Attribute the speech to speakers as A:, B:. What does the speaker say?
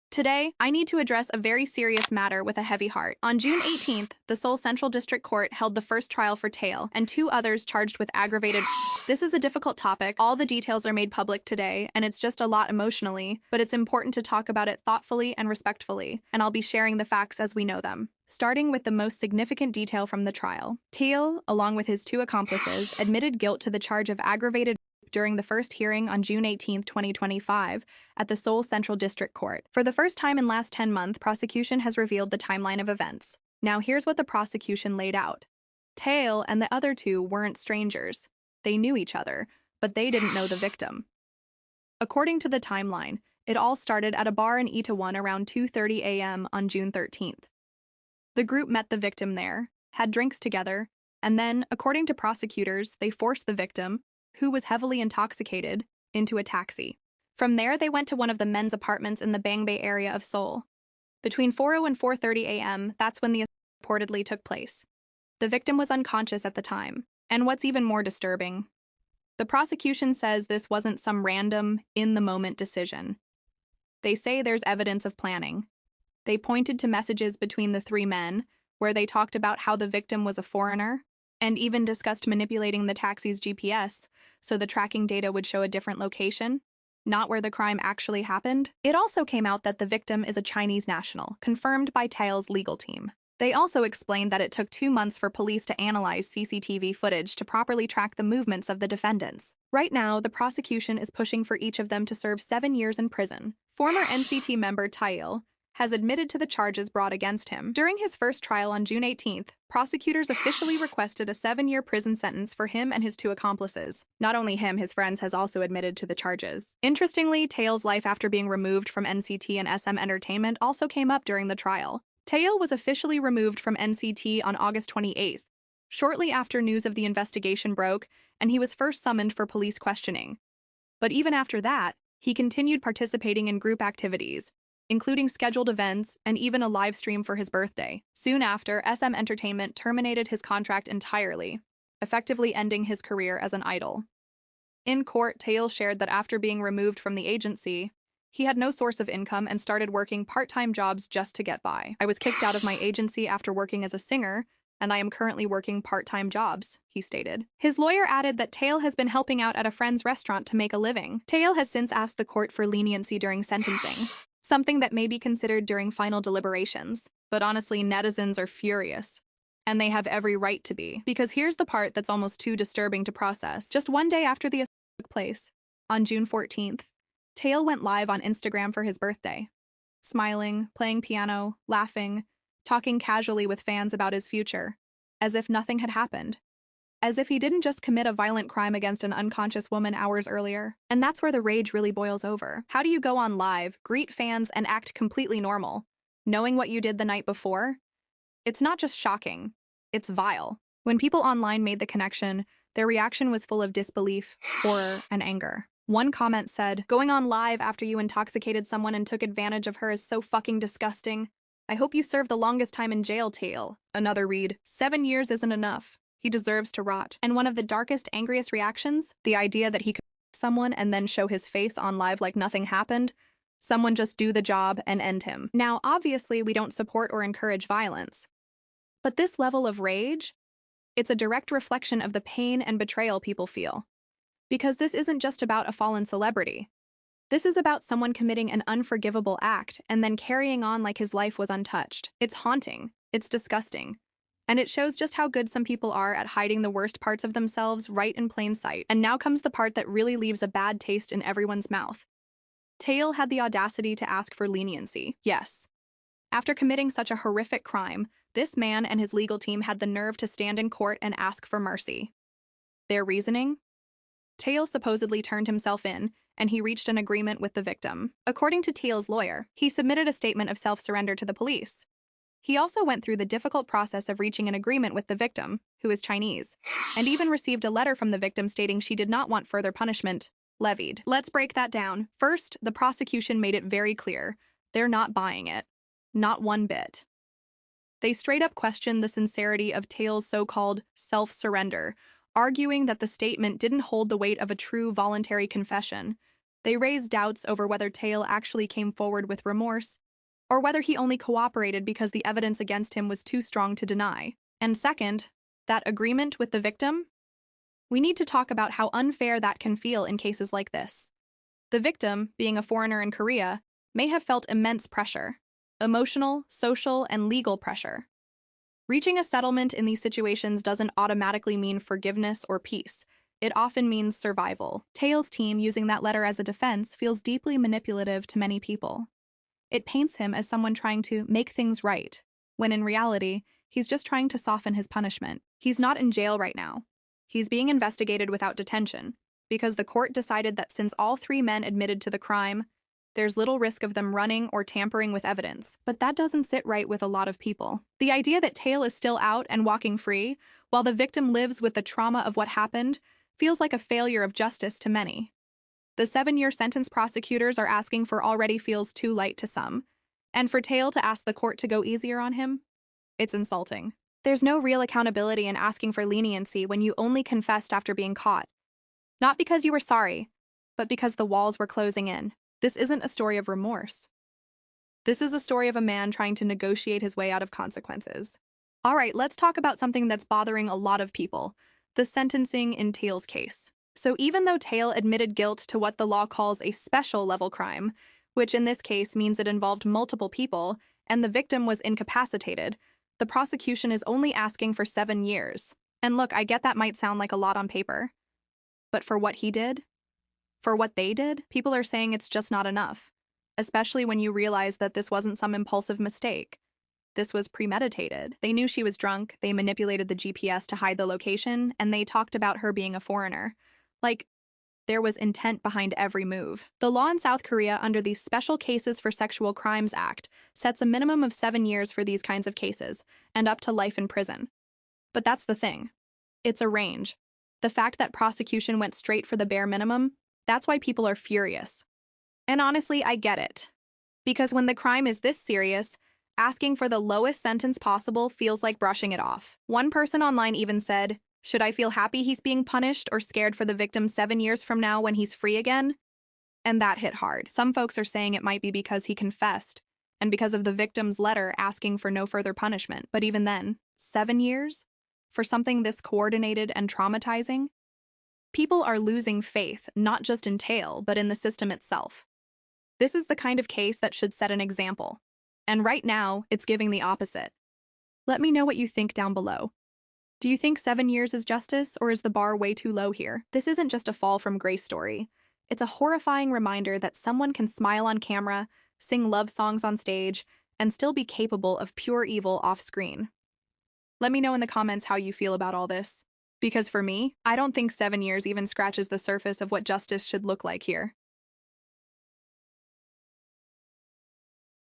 A: Today, I need to address a very serious matter with a heavy heart. On June 18th, the Seoul Central District Court held the first trial for Taeil and two others charged with aggravated. This is a difficult topic. All the details are made public today, and it's just a lot emotionally, but it's important to talk about it thoughtfully and respectfully, and I'll be sharing the facts as we know them. Starting with the most significant detail from the trial. Taeil, along with his two accomplices, admitted guilt to the charge of aggravated during the first hearing on June 18, 2025, at the Seoul Central District Court. For the first time in last 10 months, prosecution has revealed the timeline of events. Now here's what the prosecution laid out. Taeil and the other two weren't strangers. They knew each other, but they didn't know the victim. According to the timeline, it all started at a bar in Itaewon around 2:30 a.m. on June 13th. The group met the victim there, had drinks together, and then, according to prosecutors, they forced the victim, who was heavily intoxicated, into a taxi. From there, they went to one of the men's apartments in the Bangbei area of Seoul. Between 4:00 and 4:30 a.m., that's when the assault reportedly took place. The victim was unconscious at the time. And what's even more disturbing, the prosecution says this wasn't some random, in-the-moment decision. They say there's evidence of planning. They pointed to messages between the three men, where they talked about how the victim was a foreigner, and even discussed manipulating the taxi's GPS so the tracking data would show a different location, not where the crime actually happened. It also came out that the victim is a Chinese national, confirmed by Taeil's legal team. They also explained that it took 2 months for police to analyze CCTV footage to properly track the movements of the defendants. Right now, the prosecution is pushing for each of them to serve 7 years in prison. Former NCT member Taeil has admitted to the charges brought against him. During his first trial on June 18th, prosecutors officially requested a 7-year prison sentence for him and his two accomplices. Not only him, his friends has also admitted to the charges. Interestingly, Taeil's life after being removed from NCT and SM Entertainment also came up during the trial. Taeil was officially removed from NCT on August 28th, shortly after news of the investigation broke, and he was first summoned for police questioning. But even after that, he continued participating in group activities, including scheduled events and even a live stream for his birthday. Soon after, SM Entertainment terminated his contract entirely, effectively ending his career as an idol. In court, Taeil shared that after being removed from the agency, he had no source of income and started working part-time jobs just to get by. I was kicked out of my agency after working as a singer, and I am currently working part-time jobs, he stated. His lawyer added that Taeil has been helping out at a friend's restaurant to make a living. Taeil has since asked the court for leniency during sentencing, something that may be considered during final deliberations. But honestly, netizens are furious. And they have every right to be. Because here's the part that's almost too disturbing to process. Just one day after the assault took place, on June 14th, Taeil went live on Instagram for his birthday. Smiling, playing piano, laughing, talking casually with fans about his future, as if nothing had happened. As if he didn't just commit a violent crime against an unconscious woman hours earlier. And that's where the rage really boils over. How do you go on live, greet fans, and act completely normal, knowing what you did the night before? It's not just shocking, it's vile. When people online made the connection, their reaction was full of disbelief, horror, and anger. One comment said, "Going on live after you intoxicated someone and took advantage of her is so fucking disgusting. I hope you serve the longest time in jail, Taeil." Another read, "7 years isn't enough. He deserves to rot." And one of the darkest, angriest reactions, the idea that he could someone and then show his face on live like nothing happened, someone just do the job and end him. Now, obviously, we don't support or encourage violence. But this level of rage, it's a direct reflection of the pain and betrayal people feel. Because this isn't just about a fallen celebrity. This is about someone committing an unforgivable act and then carrying on like his life was untouched. It's haunting. It's disgusting. And it shows just how good some people are at hiding the worst parts of themselves right in plain sight. And now comes the part that really leaves a bad taste in everyone's mouth. Taeil had the audacity to ask for leniency. Yes. After committing such a horrific crime, this man and his legal team had the nerve to stand in court and ask for mercy. Their reasoning? Taeil supposedly turned himself in, and he reached an agreement with the victim. According to Taeil's lawyer, he submitted a statement of self-surrender to the police. He also went through the difficult process of reaching an agreement with the victim, who is Chinese, and even received a letter from the victim stating she did not want further punishment levied. Let's break that down. First, the prosecution made it very clear they're not buying it. Not one bit. They straight up questioned the sincerity of Taeil's so-called self-surrender, arguing that the statement didn't hold the weight of a true voluntary confession, They raise doubts over whether Taeil actually came forward with remorse, or whether he only cooperated because the evidence against him was too strong to deny. And second, that agreement with the victim? We need to talk about how unfair that can feel in cases like this. The victim, being a foreigner in Korea, may have felt immense pressure, emotional, social, and legal pressure. Reaching a settlement in these situations doesn't automatically mean forgiveness or peace. It often means survival. Taeil's team using that letter as a defense feels deeply manipulative to many people. It paints him as someone trying to make things right, when in reality, he's just trying to soften his punishment. He's not in jail right now. He's being investigated without detention, because the court decided that since all three men admitted to the crime, there's little risk of them running or tampering with evidence. But that doesn't sit right with a lot of people. The idea that Taeil is still out and walking free, while the victim lives with the trauma of what happened, feels like a failure of justice to many. The 7-year sentence prosecutors are asking for already feels too light to some, and for Taeil to ask the court to go easier on him? It's insulting. There's no real accountability in asking for leniency when you only confessed after being caught. Not because you were sorry, but because the walls were closing in. This isn't a story of remorse. This is a story of a man trying to negotiate his way out of consequences. All right, let's talk about something that's bothering a lot of people, the sentencing in Taeil's case. So even though Taeil admitted guilt to what the law calls a special level crime, which in this case means it involved multiple people, and the victim was incapacitated, the prosecution is only asking for 7 years. And look, I get that might sound like a lot on paper. But for what he did? For what they did, people are saying it's just not enough, especially when you realize that this wasn't some impulsive mistake. This was premeditated. They knew she was drunk, they manipulated the GPS to hide the location, and they talked about her being a foreigner. Like, there was intent behind every move. The law in South Korea under the Special Cases for Sexual Crimes Act sets a minimum of 7 years for these kinds of cases, and up to life in prison. But that's the thing. It's a range. The fact that prosecution went straight for the bare minimum, that's why people are furious. And honestly, I get it. Because when the crime is this serious, asking for the lowest sentence possible feels like brushing it off. One person online even said, "Should I feel happy he's being punished or scared for the victim 7 years from now when he's free again?" And that hit hard. Some folks are saying it might be because he confessed, and because of the victim's letter asking for no further punishment. But even then, 7 years? For something this coordinated and traumatizing? People are losing faith, not just in Taeil, but in the system itself. This is the kind of case that should set an example. And right now, it's giving the opposite. Let me know what you think down below. Do you think 7 years is justice, or is the bar way too low here? This isn't just a fall from grace story. It's a horrifying reminder that someone can smile on camera, sing love songs on stage, and still be capable of pure evil off-screen. Let me know in the comments how you feel about all this. Because for me, I don't think 7 years even scratches the surface of what justice should look like here.